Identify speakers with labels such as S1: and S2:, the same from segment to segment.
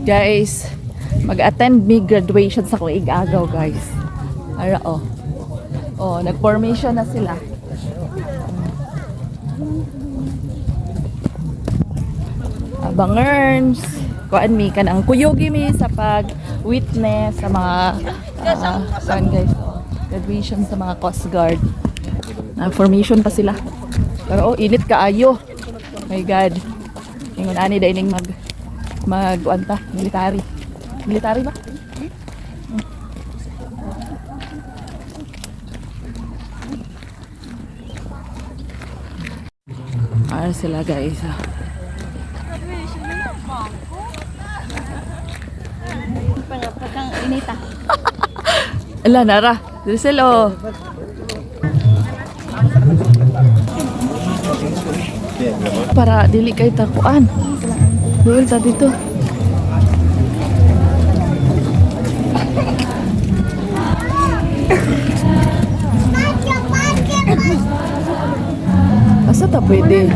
S1: Guys, mag-attend me graduation sa kong igagaw, guys. Ara, oh. Oh, nag-formation na sila. Abangers. Kuan mi kan ang kuyogi mi sa pag-witness sa mga kuan guys, oh, graduation sa mga Coast Guard. Formation pa sila. Pero oh, init kaayo. My God. Ingon ani dai ning mag-anta, military. Military ba? Sila guys.
S2: Pagkang inita.
S1: Ala nara. Driselo. Para dili kay takuan. Duol ta dito. Asa ta pwede?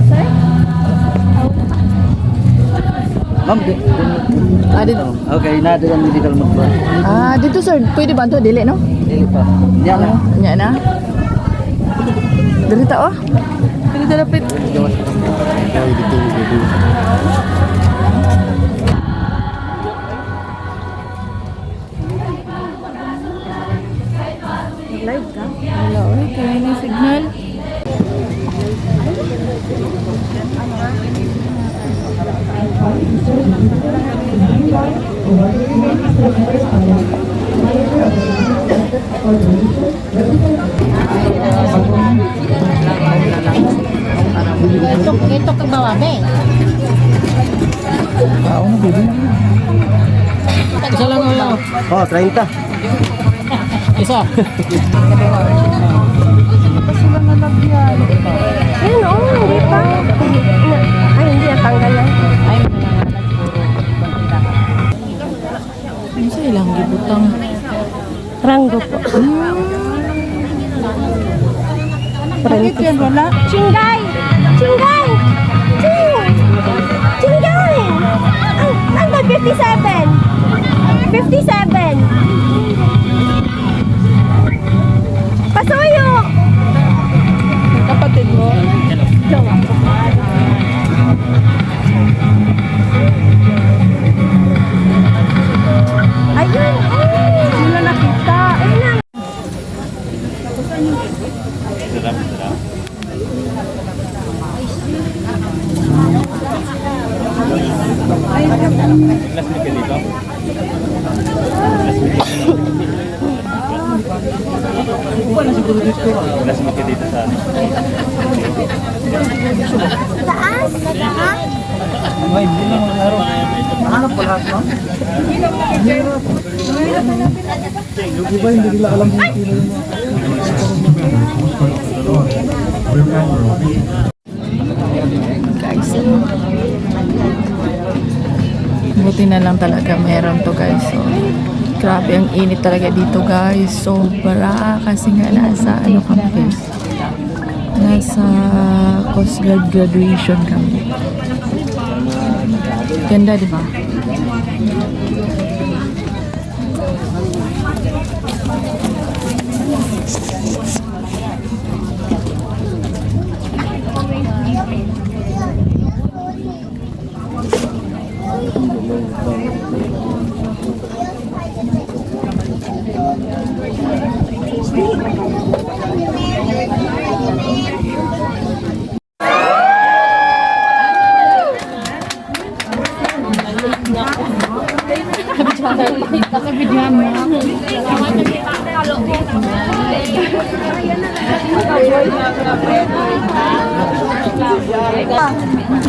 S3: Ma'am,
S1: Dito.
S3: okay, na dengan medical mag-work.
S1: Dito sir, pwede ba ito? Dili, no?
S3: Dili pa. Diyan na.
S1: Nya na. Dito oh. Dito lapit.
S2: Live ka?
S1: Hello, kaya na signal.
S2: Ito kang bawabe.
S3: Isa lang ako. Oh, 30. Isa.
S2: Ayun, oh, hindi pa. Ay, hindi, natanggal lang. Ay,
S1: Ano sa ilang gibutang?
S2: Ranggo po.
S1: Bakit yan wala?
S2: Chingay! Chingay! Chingay! Ang 57! 57! Pasuyo!
S1: Kapatid mo?
S2: Ayun! Sila nakita! Ayun na! Taas! Taas!
S3: Ay, hindi lang maglaro. Hanap pa lahat, no? Di ba hindi nila alam kung sino yung
S1: Guys. Buti na lang talaga meron to guys. So, grabe ang init talaga dito guys. Sobra kasi nga nasa ano kami. Nasa Coast Guard graduation kami. Ganda, di ba?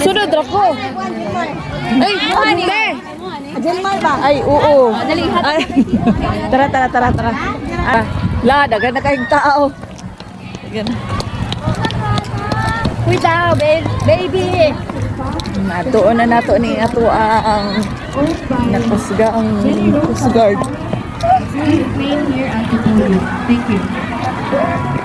S1: Sunod ako. Ay, hindi.
S2: Jelmar ba?
S1: Ay, oo. Ay, tara. Dagan na kayong tao. Dagan.
S2: Uy daw, baby!
S1: Natuon na nato ni ato ang nakusga ang Coast Guard.
S4: Remain here at the podium. Thank you.